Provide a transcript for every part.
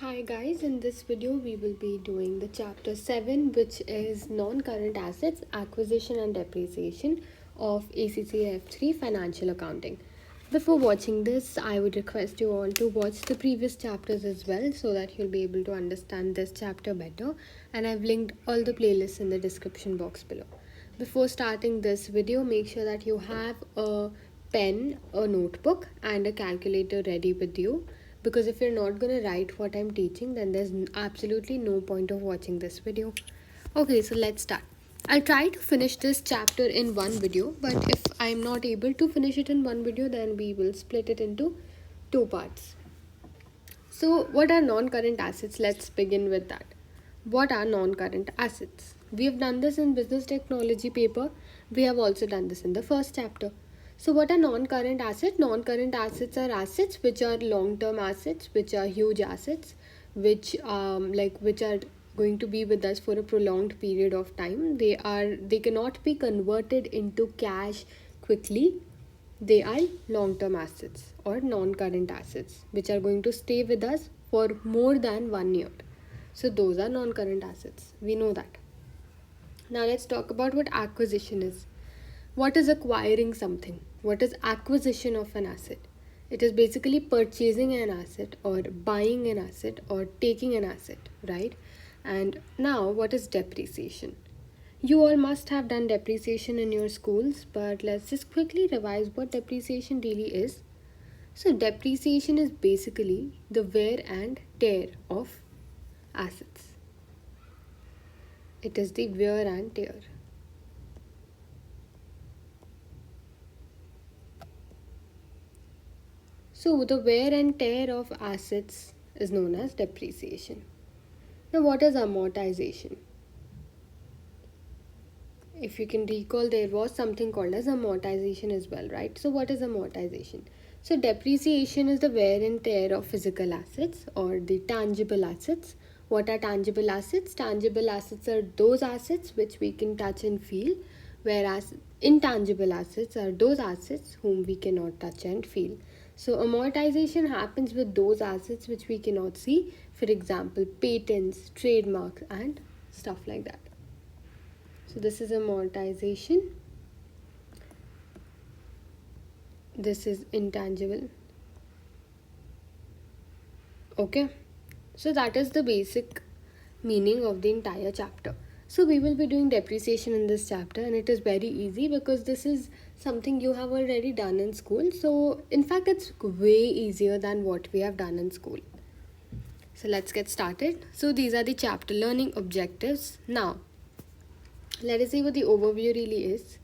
Hi guys, in this video we will be doing the chapter 7, which is non-current assets, acquisition and depreciation of ACCF 3 financial accounting. Before watching this, I would request you all to watch the previous chapters as well so that you'll be able to understand this chapter better, and I've linked all the playlists in the description box below. Before starting this video, make sure that you have a pen, a notebook and a calculator ready with you, because if you're not going to write what I'm teaching, then there's absolutely no point of watching this video. Okay, so let's start. I'll try to finish this chapter in one video, but if I'm not able to finish it in one video, then we will split it into two parts. So what are non-current assets? Let's begin with that. What are non-current assets? We have done this in business technology paper. We have also done this in the first chapter. So what are non-current assets? Non-current assets are assets which are long-term assets, which are huge assets, which are going to be with us for a prolonged period of time. They cannot be converted into cash quickly. They are long-term assets or non-current assets which are going to stay with us for more than 1 year. So those are non-current assets. We know that. Now let's talk about what acquisition is. What is acquiring something? What is acquisition of an asset? It is basically purchasing an asset or buying an asset or taking an asset, right? And now what is depreciation? You all must have done depreciation in your schools, but let's just quickly revise what depreciation really is. So depreciation is basically the wear and tear of assets. It is the wear and tear. So the wear and tear of assets is known as depreciation. Now what is amortization? If you can recall, there was something called as amortization as well, right? So what is amortization? So depreciation is the wear and tear of physical assets or the tangible assets. What are tangible assets? Tangible assets are those assets which we can touch and feel, whereas intangible assets are those assets whom we cannot touch and feel. So amortization happens with those assets which we cannot see, for example, patents, trademarks and stuff like that. So this is amortization. This is intangible. Okay. So that is the basic meaning of the entire chapter. So we will be doing depreciation in this chapter, and it is very easy because this is something you have already done in school. So in fact, it's way easier than what we have done in school. So let's get started. So these are the chapter learning objectives. Now, let us see what the overview really is.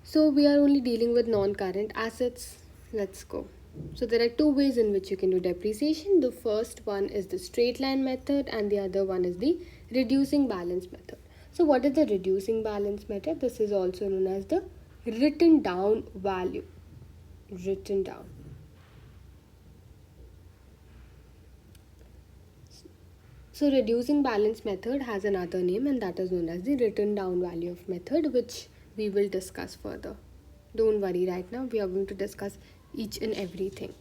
So we are only dealing with non-current assets. Let's go. So there are two ways in which you can do depreciation. The first one is the straight line method and the other one is the reducing balance method. So what is the reducing balance method? This is also known as the written down value. Written down. So reducing balance method has another name, and that is known as the written down value of method, which we will discuss further. Don't worry, right now we are going to discuss each and everything.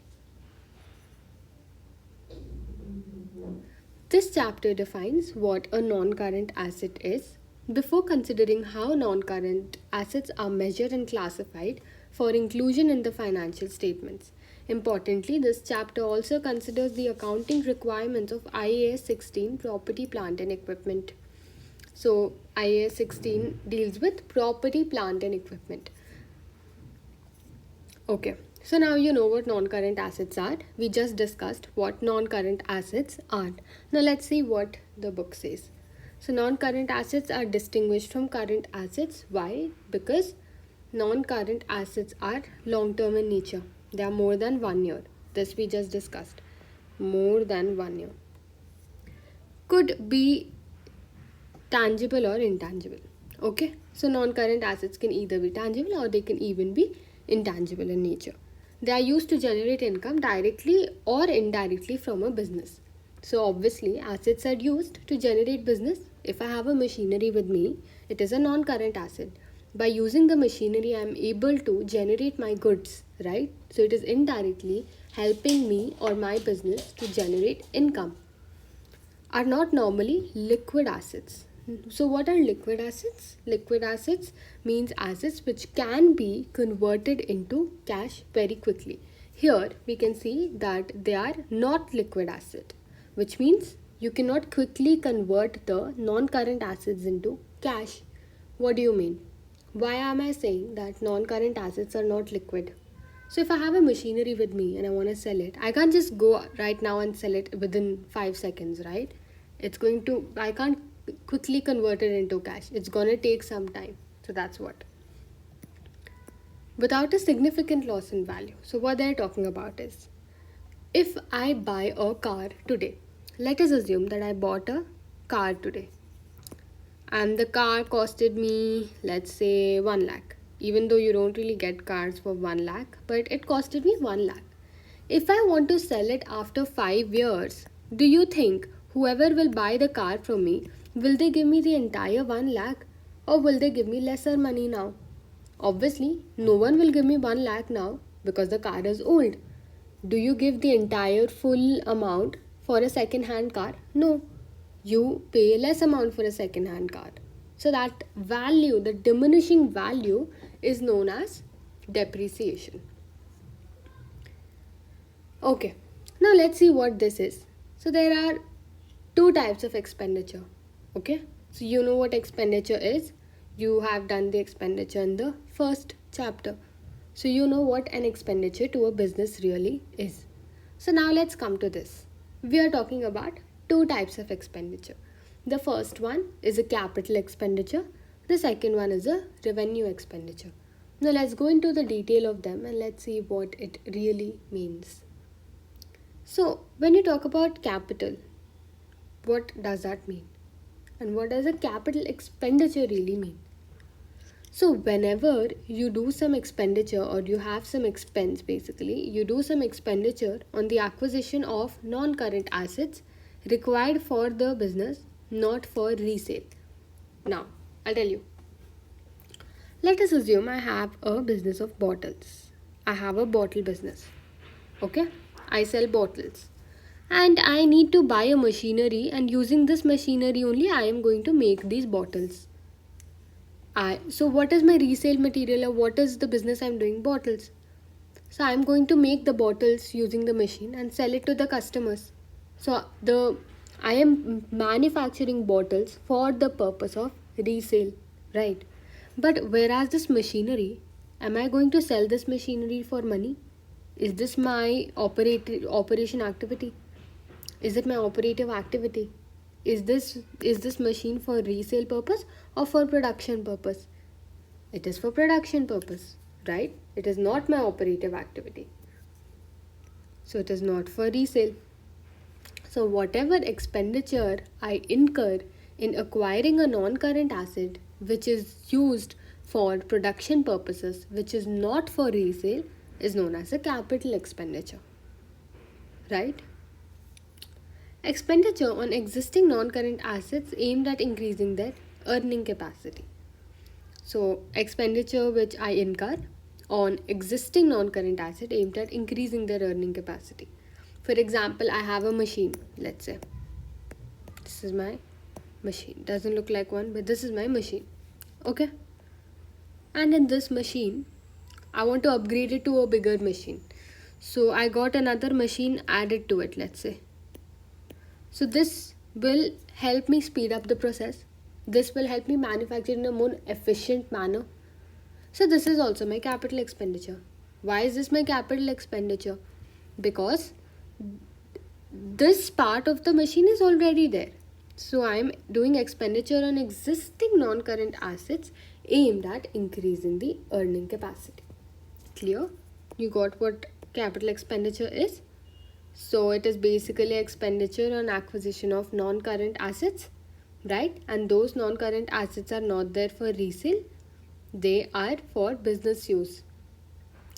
This chapter defines what a non-current asset is. Before considering how non-current assets are measured and classified for inclusion in the financial statements. Importantly, this chapter also considers the accounting requirements of IAS 16 property, plant and equipment. So IAS 16 deals with property, plant and equipment. Okay, so now you know what non-current assets are. We just discussed what non-current assets are. Now let's see what the book says. So non-current assets are distinguished from current assets. Why? Because non-current assets are long-term in nature. They are more than 1 year. This we just discussed. More than 1 year. Could be tangible or intangible. Okay, so non-current assets can either be tangible or they can even be intangible in nature. They are used to generate income directly or indirectly from a business. So obviously assets are used to generate business. If I have a machinery with me, it is a non-current asset. By using the machinery, I am able to generate my goods, right? So it is indirectly helping me or my business to generate income. Are not normally liquid assets. So what are liquid assets? Liquid assets means assets which can be converted into cash very quickly. Here we can see that they are not liquid asset, which means you cannot quickly convert the non-current assets into cash. What do you mean? Why am I saying that non-current assets are not liquid? So if I have a machinery with me and I want to sell it, I can't just go right now and sell it within 5 seconds, right? I can't quickly convert it into cash. It's going to take some time. So that's what. Without a significant loss in value. So what they're talking about is, if I buy a car today, let us assume that I bought a car today and the car costed me, let's say, 1 lakh. Even though you don't really get cars for 1 lakh, but it costed me 1 lakh. If I want to sell it after 5 years, do you think whoever will buy the car from me, will they give me the entire 1 lakh or will they give me lesser money now? Obviously, no one will give me 1 lakh now because the car is old. Do you give the entire full amount for a second hand car? No. You pay less amount for a second hand car. So that value, the diminishing value, is known as depreciation. Okay, now let's see what this is. So there are two types of expenditure. Okay, so you know what expenditure is. You have done the expenditure in the first chapter. So you know what an expenditure to a business really is. So now let's come to this. We are talking about two types of expenditure. The first one is a capital expenditure. The second one is a revenue expenditure. Now let's go into the detail of them and let's see what it really means. So when you talk about capital, what does that mean? And what does a capital expenditure really mean? So whenever you do some expenditure or you have some expense, basically you do some expenditure on the acquisition of non-current assets required for the business, not for resale. Now I'll tell you. Let us assume I have a business of bottles. I have a bottle business. Okay, I sell bottles and I need to buy a machinery, and using this machinery only I am going to make these bottles. So what is my resale material, or what is the business I'm doing? Bottles. So I'm going to make the bottles using the machine and sell it to the customers. So I am manufacturing bottles for the purpose of resale, right? But whereas this machinery, am I going to sell this machinery for money? Is this my operation activity? Is it my operative activity? Is this machine for resale purpose or for production purpose? It is for production purpose, right? It is not my operative activity. So it is not for resale. So whatever expenditure I incur in acquiring a non-current asset which is used for production purposes, which is not for resale, is known as a capital expenditure, right? Expenditure on existing non-current assets aimed at increasing their earning capacity. So expenditure which I incur on existing non-current asset aimed at increasing their earning capacity. For example, I have a machine, let's say. This is my machine. Doesn't look like one, but this is my machine. Okay? And in this machine, I want to upgrade it to a bigger machine. So I got another machine added to it, let's say. So this will help me speed up the process. This will help me manufacture in a more efficient manner. So this is also my capital expenditure. Why is this my capital expenditure? Because this part of the machine is already there. So I am doing expenditure on existing non-current assets aimed at increasing the earning capacity. Clear? You got what capital expenditure is? So it is basically expenditure on acquisition of non-current assets, right? And those non-current assets are not there for resale. They are for business use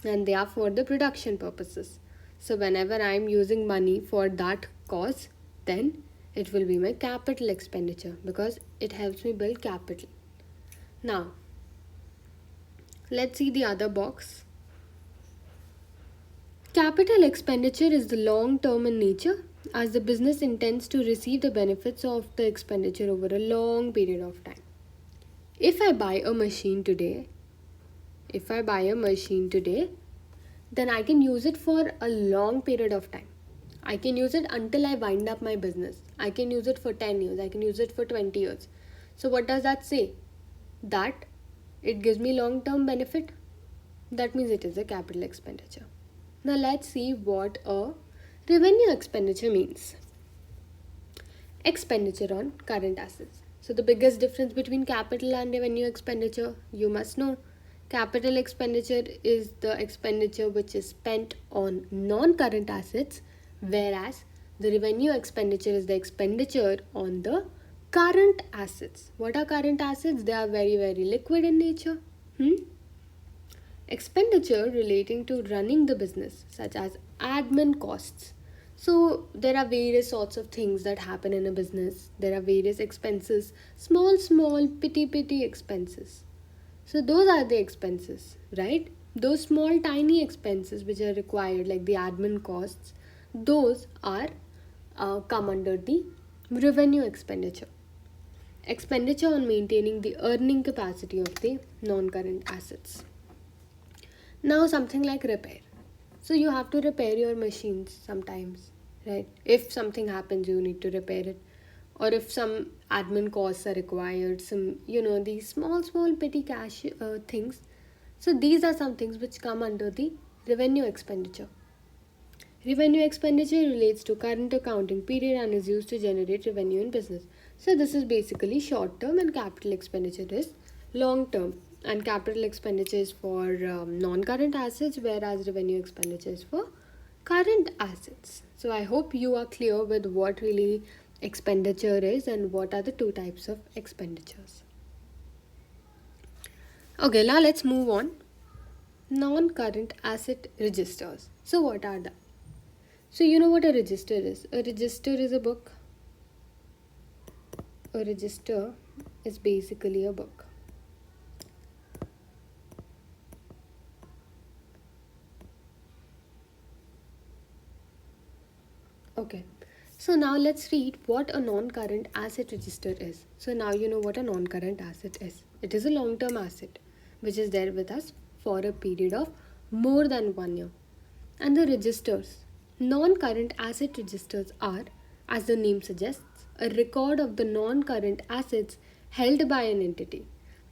and they are for the production purposes. So whenever I am using money for that cause, then it will be my capital expenditure because it helps me build capital. Now, let's see the other box. Capital expenditure is the long term in nature, as the business intends to receive the benefits of the expenditure over a long period of time. If I buy a machine today, then I can use it for a long period of time. I can use it until I wind up my business. I can use it for 10 years. I can use it for 20 years. So, what does that say? That it gives me long term benefit. That means it is a capital expenditure. Now, let's see what a revenue expenditure means. Expenditure on current assets. So, the biggest difference between capital and revenue expenditure, you must know. Capital expenditure is the expenditure which is spent on non current assets, whereas the revenue expenditure is the expenditure on the current assets. What are current assets? They are very, very liquid in nature. Expenditure relating to running the business, such as admin costs. So, there are various sorts of things that happen in a business. There are various expenses, small, petty expenses. So, those are the expenses, right? Those small, tiny expenses which are required, like the admin costs, those are come under the revenue expenditure. Expenditure on maintaining the earning capacity of the non-current assets. Now, something like repair. So, you have to repair your machines sometimes, right? If something happens, you need to repair it. Or if some admin costs are required, these small, petty cash things. So, these are some things which come under the revenue expenditure. Revenue expenditure relates to current accounting period and is used to generate revenue in business. So, this is basically short term, and capital expenditure is long term. And capital expenditure is for non-current assets, whereas revenue expenditure is for current assets. So I hope you are clear with what really expenditure is and what are the two types of expenditures. Okay, now let's move on. Non-current asset registers. So what are that? So you know what a register is? A register is a book. A register is basically a book. Okay, so now let's read what a non-current asset register is. So now you know what a non-current asset is. It is a long-term asset which is there with us for a period of more than 1 year. And the registers, non-current asset registers are, as the name suggests, a record of the non-current assets held by an entity.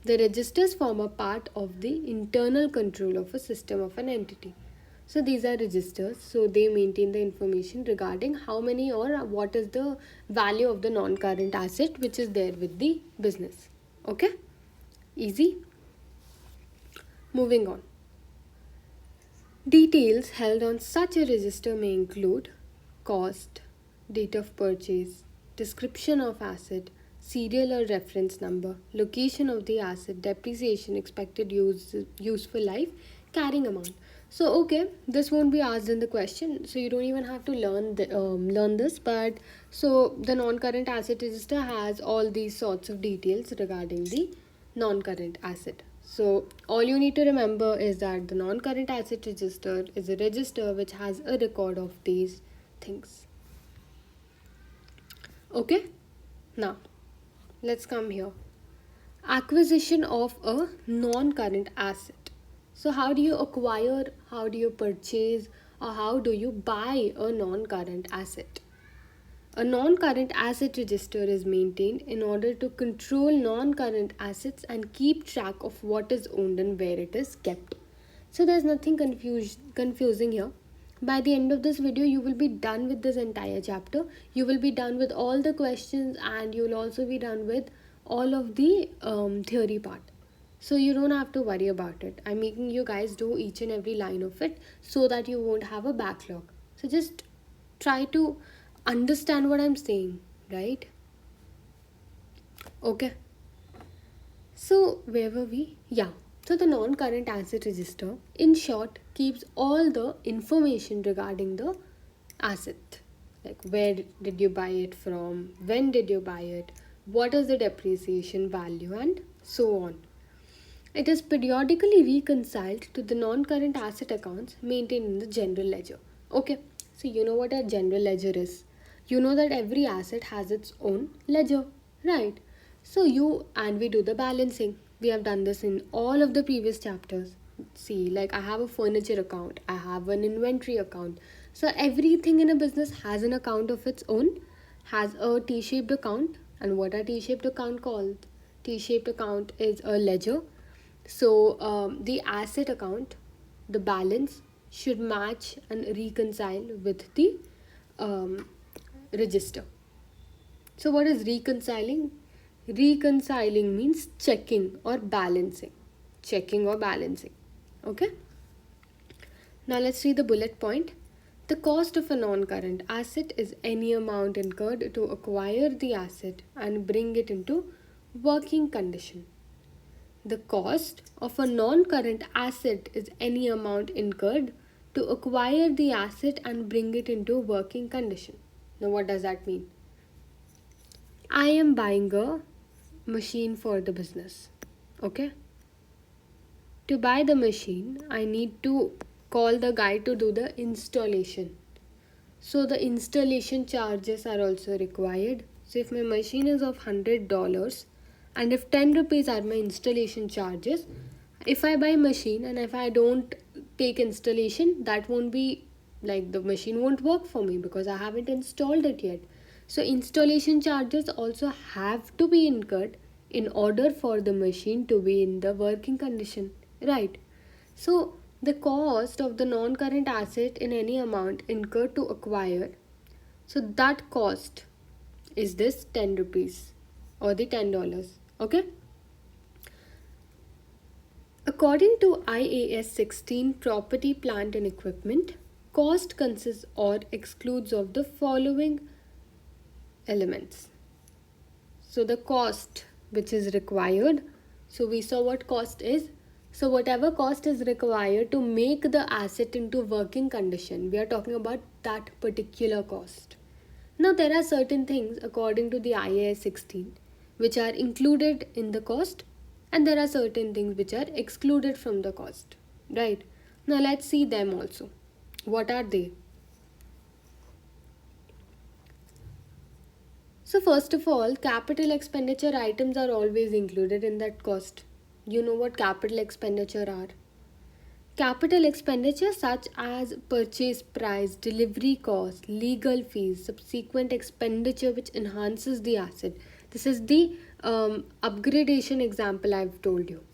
The registers form a part of the internal control of a system of an entity. So these are registers, so they maintain the information regarding how many or what is the value of the non-current asset which is there with the business. Okay, easy. Moving on. Details held on such a register may include cost, date of purchase, description of asset, serial or reference number, location of the asset, depreciation, expected useful life, carrying amount. So okay, this won't be asked in the question, so you don't even have to learn this. But so the non-current asset register has all these sorts of details regarding the non-current asset. So all you need to remember is that the non-current asset register is a register which has a record of these things. Okay, now let's come here. Acquisition of a non-current asset. So how do you acquire, how do you purchase, or how do you buy a non-current asset? A non-current asset register is maintained in order to control non-current assets and keep track of what is owned and where it is kept. So there's nothing confusing here. By the end of this video, you will be done with this entire chapter. You will be done with all the questions, and you will also be done with all of the theory part. So you don't have to worry about it. I'm making you guys do each and every line of it so that you won't have a backlog. So just try to understand what I'm saying, right? Okay. So where were we? Yeah. So the non-current asset register, in short, keeps all the information regarding the asset. Like where did you buy it from, when did you buy it, what is the depreciation value, and so on. It is periodically reconciled to the non-current asset accounts maintained in the general ledger. Okay, so you know what a general ledger is. You know that every asset has its own ledger, right? So we do the balancing. We have done this in all of the previous chapters. See, like I have a furniture account, I have an inventory account. So everything in a business has an account of its own, has a T-shaped account. And what are T-shaped account called? T-shaped account is a ledger. So the asset account, the balance should match and reconcile with the um, register. So what is reconciling? Reconciling means checking or balancing. Checking or balancing. Okay. Now let's see the bullet point. The cost of a non-current asset is any amount incurred to acquire the asset and bring it into working condition. The cost of a non-current asset is any amount incurred to acquire the asset and bring it into working condition. Now what does that mean? I am buying a machine for the business. Okay? To buy the machine, I need to call the guy to do the installation. So the installation charges are also required. So if my machine is of $100 and if 10 rupees are my installation charges, if I buy machine and if I don't take installation, that won't be like the machine won't work for me because I haven't installed it yet. So installation charges also have to be incurred in order for the machine to be in the working condition, right? So the cost of the non-current asset in any amount incurred to acquire, so that cost is this 10 rupees or the $10. Okay. According to IAS 16 property, plant and equipment, cost consists or excludes of the following elements. So the cost which is required, so we saw what cost is. So whatever cost is required to make the asset into working condition, we are talking about that particular cost. Now there are certain things according to the IAS 16 which are included in the cost, and there are certain things which are excluded from the cost, right? Now let's see them also. What are they? So first of all, capital expenditure items are always included in that cost. You know what capital expenditure are? Capital expenditure such as purchase price, delivery cost, legal fees, subsequent expenditure which enhances the asset. This is the upgradation example I've told you.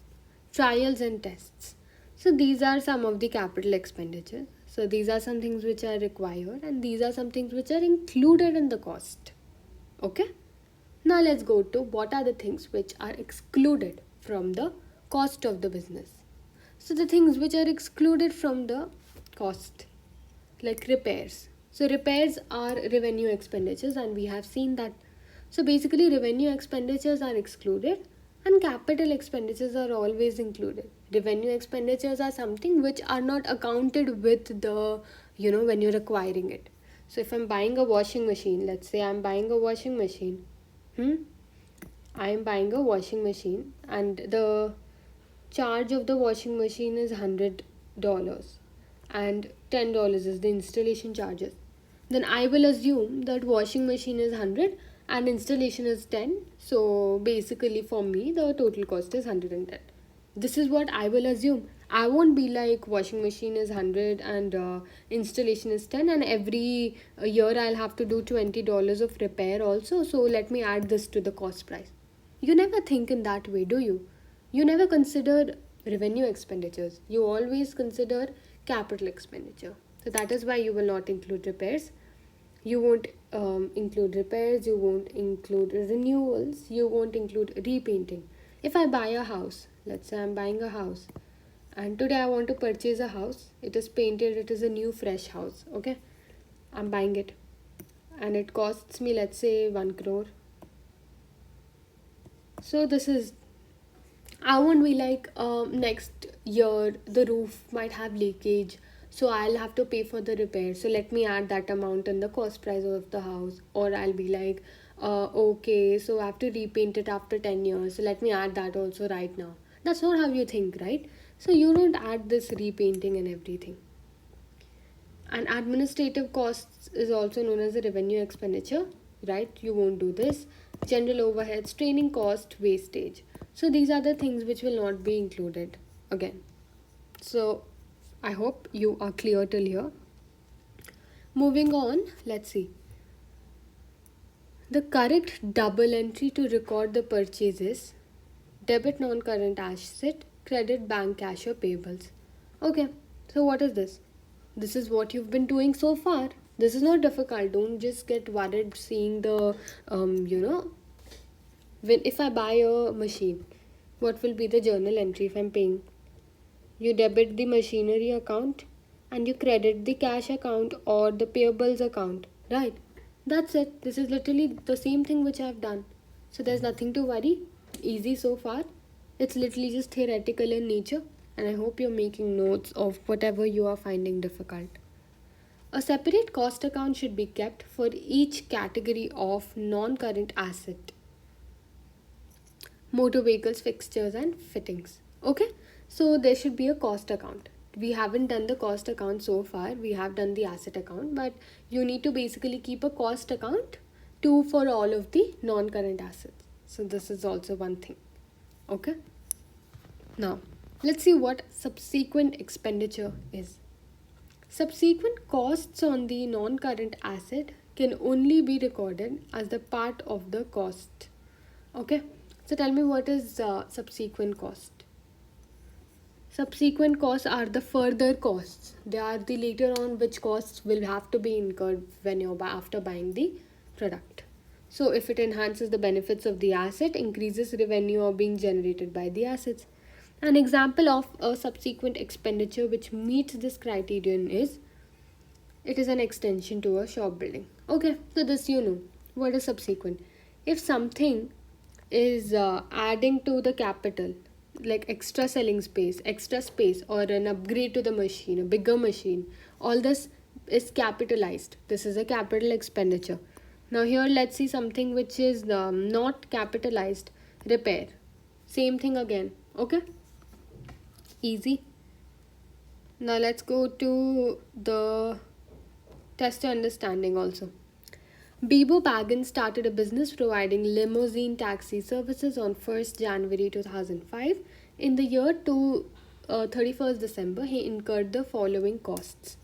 Trials and tests. So these are some of the capital expenditures. So these are some things which are required and these are some things which are included in the cost. Okay. Now let's go to what are the things which are excluded from the cost of the business. So the things which are excluded from the cost, like repairs. So repairs are revenue expenditures and we have seen that. So basically revenue expenditures are excluded and capital expenditures are always included. Revenue expenditures are something which are not accounted with the, when you're acquiring it. So if I'm buying a washing machine, let's say I'm buying a washing machine. I am buying a washing machine and the charge of the washing machine is $100 and $10 is the installation charges. Then I will assume that washing machine is 100 and installation is 10. So basically for me the total cost is 110. This is what I will assume. I won't be like washing machine is 100 and installation is 10 and every year I'll have to do $20 of repair also. So let me add this to the cost price. You never think in that way, do you? You never consider revenue expenditures. You always consider capital expenditure. So that is why you will not include repairs. You won't include repairs. You won't include renewals. You won't include repainting. If I buy a house, let's say I'm buying a house and today I want to purchase a house. It is painted. It is a new fresh house. Okay. I'm buying it and it costs me, let's say, 1 crore. So this is, I won't be like next year the roof might have leakage, so I'll have to pay for the repair. So let me add that amount in the cost price of the house. Or I'll be like, okay, so I have to repaint it after 10 years. So let me add that also right now. That's not how you think, right? So you don't add this repainting and everything. And administrative costs is also known as a revenue expenditure, right? You won't do this. General overheads, training cost, wastage. So these are the things which will not be included again. So I hope you are clear till here. Moving on, let's see. The correct double entry to record the purchase is debit non-current asset, credit bank cash or payables. Okay, so what is this? This is what you've been doing so far. This is not difficult. Don't just get worried seeing the, when if I buy a machine, what will be the journal entry if I'm paying? You debit the machinery account and you credit the cash account or the payables account, right? That's it. This is literally the same thing which I've done. So there's nothing to worry. Easy so far. It's literally just theoretical in nature, and I hope you're making notes of whatever you are finding difficult. A separate cost account should be kept for each category of non current asset: motor vehicles, fixtures, and fittings. Okay, so there should be a cost account. We haven't done the cost account so far, we have done the asset account, but you need to basically keep a cost account too for all of the non current assets. So, this is also one thing. Okay, now let's see what subsequent expenditure is. Subsequent costs on the non current asset can only be recorded as the part of the cost. Okay, so tell me, what is subsequent cost? Subsequent costs are the further costs. They are the later on which costs will have to be incurred when you're after buying the product. So if it enhances the benefits of the asset, increases revenue or being generated by the assets. An example of a subsequent expenditure which meets this criterion is, it is an extension to a shop building. Okay, so this you know. What is subsequent? If something is adding to the capital, like extra selling space, extra space, or an upgrade to the machine, a bigger machine, all this is capitalized. This is a capital expenditure. Now here let's see something which is not capitalized: repair. Same thing again. Okay, easy. Now let's go to the test your understanding also. Bibo Baggins started a business providing limousine taxi services on 1st January 2005. In the year to 31st December, he incurred the following costs.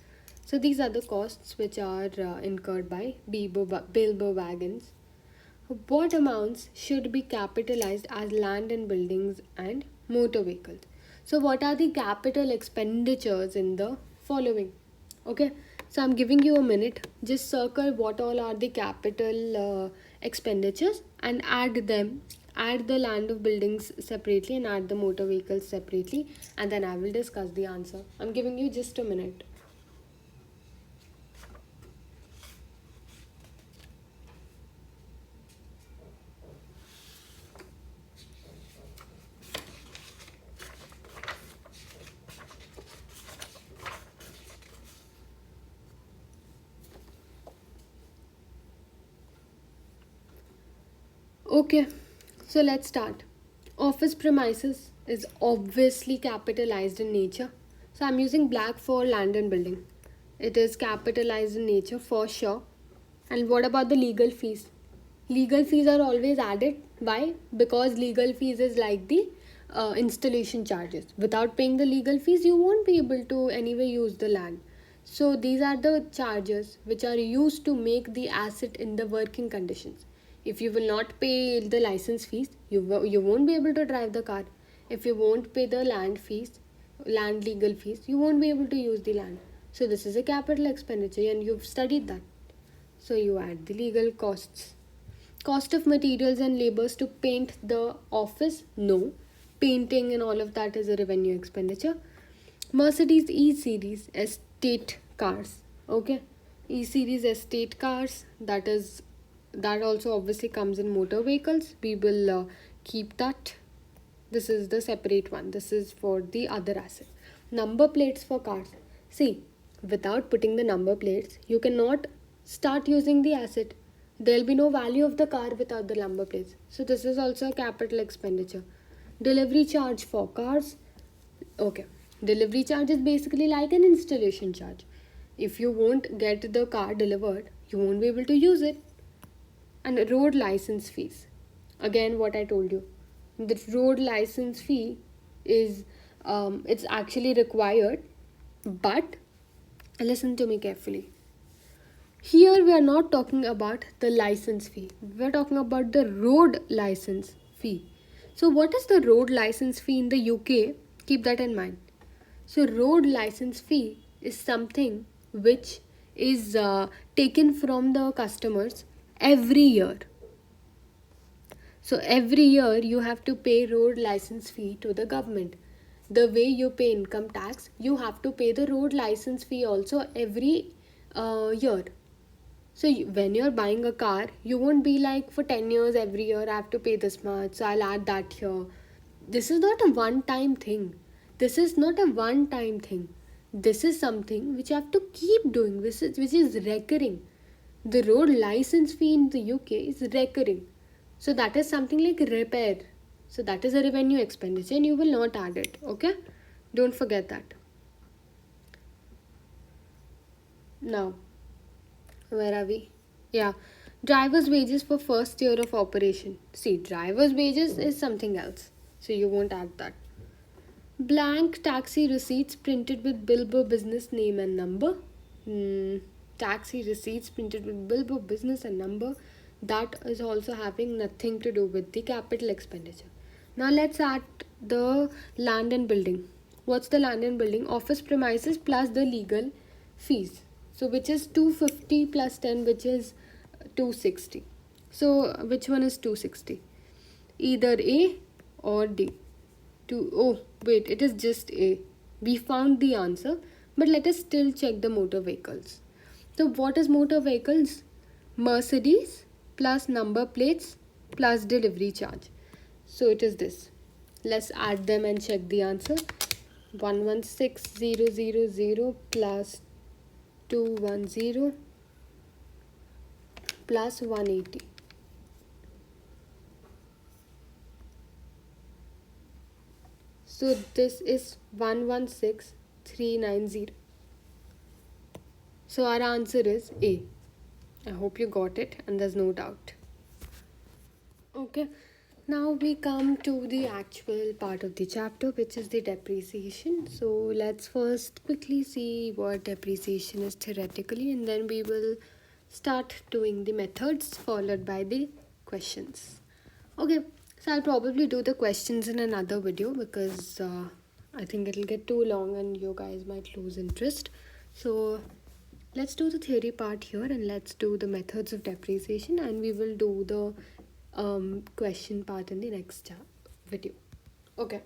So these are the costs which are incurred by Bilbo Baggins. What amounts should be capitalized as land and buildings and motor vehicles? So what are the capital expenditures in the following? Okay, so I'm giving you a minute. Just circle what all are the capital expenditures and add them. Add the land of buildings separately and add the motor vehicles separately, and then I will discuss the answer. I'm giving you just a minute. Okay, so let's start. Office premises is obviously capitalized in nature. So I'm using black for land and building. It is capitalized in nature for sure. And what about the legal fees? Legal fees are always added. Why? Because legal fees is like the installation charges. Without paying the legal fees, you won't be able to anyway use the land. So these are the charges which are used to make the asset in the working conditions. If you will not pay the license fees, you won't be able to drive the car. If you won't pay the land fees, land legal fees, you won't be able to use the land. So this is a capital expenditure and you've studied that. So you add the legal costs. Cost of materials and labors to paint the office? No. Painting and all of that is a revenue expenditure. Mercedes E-Series estate cars. Okay. E-Series estate cars, that also obviously comes in motor vehicles. We will keep that. This is the separate one. This is for the other asset. Number plates for cars. See, without putting the number plates, you cannot start using the asset. There will be no value of the car without the number plates. So this is also a capital expenditure. Delivery charge for cars. Okay, delivery charge is basically like an installation charge. If you won't get the car delivered, you won't be able to use it. And road license fees. Again, what I told you, the road license fee is it's actually required, but listen to me carefully. Here we are not talking about the license fee. We are talking about the road license fee. So what is the road license fee in the UK? Keep that in mind. So road license fee is something which is taken from the customers every year. So every year you have to pay road license fee to the government. The way you pay income tax, you have to pay the road license fee also every year. So when you're buying a car, you won't be like for 10 years every year I have to pay this much, so I'll add that here. This is not a one time thing. This is not a one time thing. This is something which you have to keep doing, which is recurring. The road license fee in the UK is recurring. So that is something like repair. So that is a revenue expenditure and you will not add it. Okay? Don't forget that. Now, where are we? Yeah. Driver's wages for first year of operation. See, driver's wages is something else. So you won't add that. Blank taxi receipts printed with billboard business name and number. Taxi receipts printed with billboard business and number. That is also having nothing to do with the capital expenditure. Now let's add the land and building. What's the land and building? Office premises plus the legal fees. So which is 250 plus 10, which is 260. So which one is 260? Either A or D. Oh wait, it is just A. We found the answer, but let us still check the motor vehicles. So what is motor vehicles? Mercedes plus number plates plus delivery charge. So it is this. Let's add them and check the answer. 116000 plus 210 plus 180. So this is 116390. So our answer is A. I hope you got it and there's no doubt. Okay, now we come to the actual part of the chapter, which is the depreciation. So let's first quickly see what depreciation is theoretically, and then we will start doing the methods followed by the questions. Okay, so I'll probably do the questions in another video because I think it'll get too long and you guys might lose interest. So let's do the theory part here and let's do the methods of depreciation, and we will do the question part in the next video. Okay.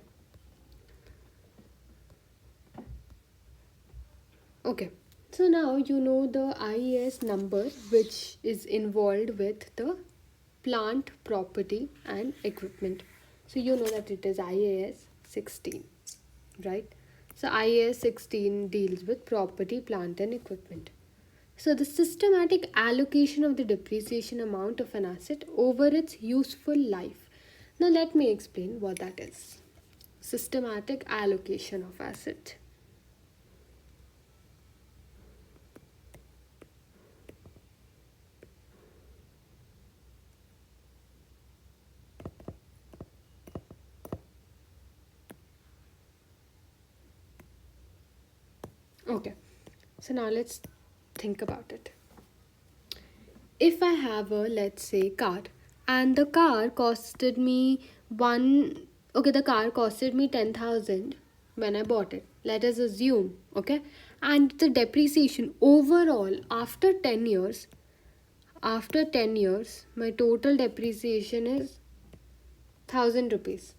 Okay. So now you know the IAS number which is involved with the plant, property and equipment. So you know that it is IAS 16, right? So IAS 16 deals with property, plant and equipment. So the systematic allocation of the depreciation amount of an asset over its useful life. Now let me explain what that is. Systematic allocation of asset. Okay, so now let's think about it. If I have a, let's say, car, and the car costed me the car costed me 10,000 when I bought it. Let us assume, okay? And the depreciation overall after 10 years, my total depreciation is 1000 rupees.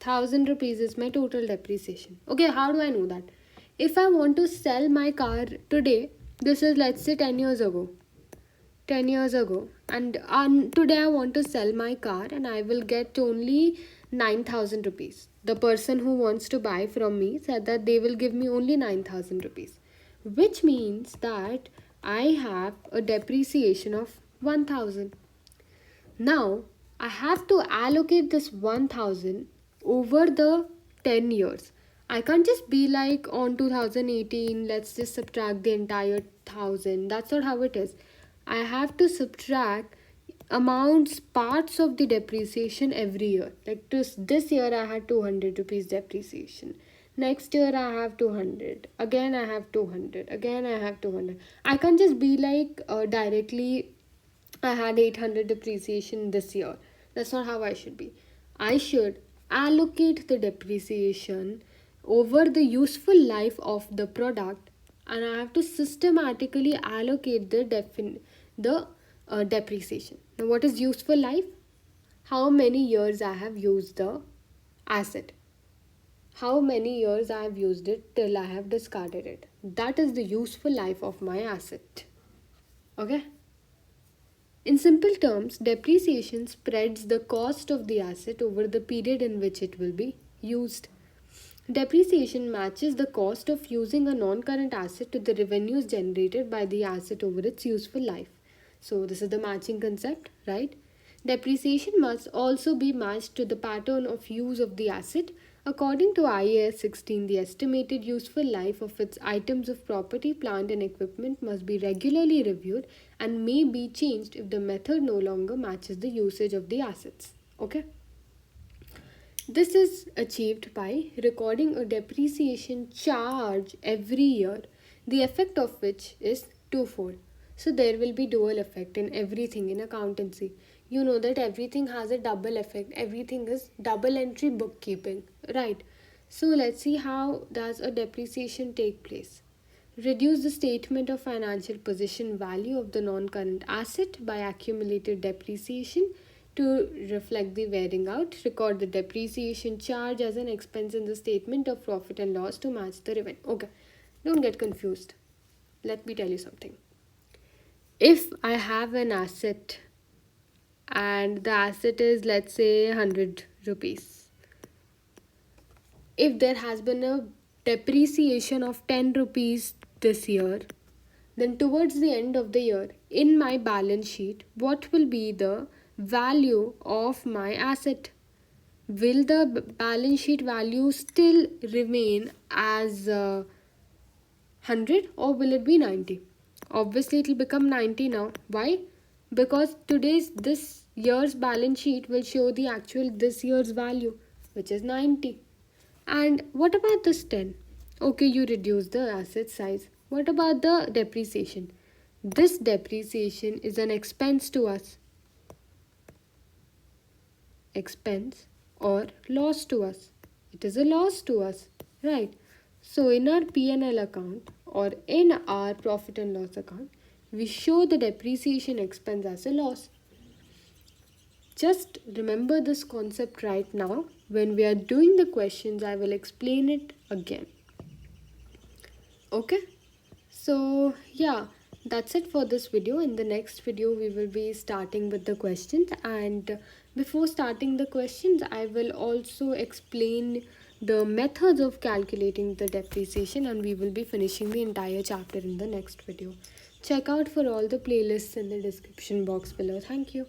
1000 rupees is my total depreciation. Okay, how do I know that? If I want to sell my car today, this is let's say 10 years ago, and today I want to sell my car and I will get only 9,000 rupees. The person who wants to buy from me said that they will give me only 9,000 rupees, which means that I have a depreciation of 1,000. Now I have to allocate this 1,000 over the 10 years. I can't just be like on 2018, let's just subtract the entire 1000. That's not how it is. I have to subtract amounts, parts of the depreciation every year. Like this year, I had 200 rupees depreciation. Next year, I have 200. Again, I have 200. Again, I have 200. I can't just be like directly I had 800 depreciation this year. That's not how I should be. I should allocate the depreciation over the useful life of the product, and I have to systematically allocate the depreciation. Now, what is useful life? How many years I have used the asset. How many years I have used it till I have discarded it. That is the useful life of my asset. Okay? In simple terms, depreciation spreads the cost of the asset over the period in which it will be used. Depreciation matches the cost of using a non current asset to the revenues generated by the asset over its useful life. So, this is the matching concept, right? Depreciation must also be matched to the pattern of use of the asset. According to IAS 16, the estimated useful life of its items of property, plant, and equipment must be regularly reviewed and may be changed if the method no longer matches the usage of the assets. Okay? This is achieved by recording a depreciation charge every year, the effect of which is twofold. So there will be dual effect in everything in accountancy. You know that everything has a double effect. Everything is double entry bookkeeping, right? So let's see how does a depreciation take place. Reduce the statement of financial position value of the non-current asset by accumulated depreciation to reflect the wearing out. Record the depreciation charge as an expense in the statement of profit and loss to match the revenue. Okay, don't get confused. Let me tell you something. If I have an asset and the asset is, let's say, 100 rupees, if there has been a depreciation of 10 rupees this year, then towards the end of the year, in my balance sheet, what will be the value of my asset? Will the balance sheet value still remain as 100 or will it be 90? Obviously, it will become 90 now. Why? Because this year's balance sheet will show the actual this year's value, which is 90. And what about this 10? Okay, you reduce the asset size. What about the depreciation? This depreciation is an expense to us. Expense or loss to us. It is a loss to us, right? So in our P&L account or in our profit and loss account, we show the depreciation expense as a loss. Just remember this concept right now. When we are doing the questions, I will explain it again. Okay? So, yeah, that's it for this video. In the next video, we will be starting with the questions. And before starting the questions, I will also explain the methods of calculating the depreciation, and we will be finishing the entire chapter in the next video. Check out for all the playlists in the description box below. Thank you.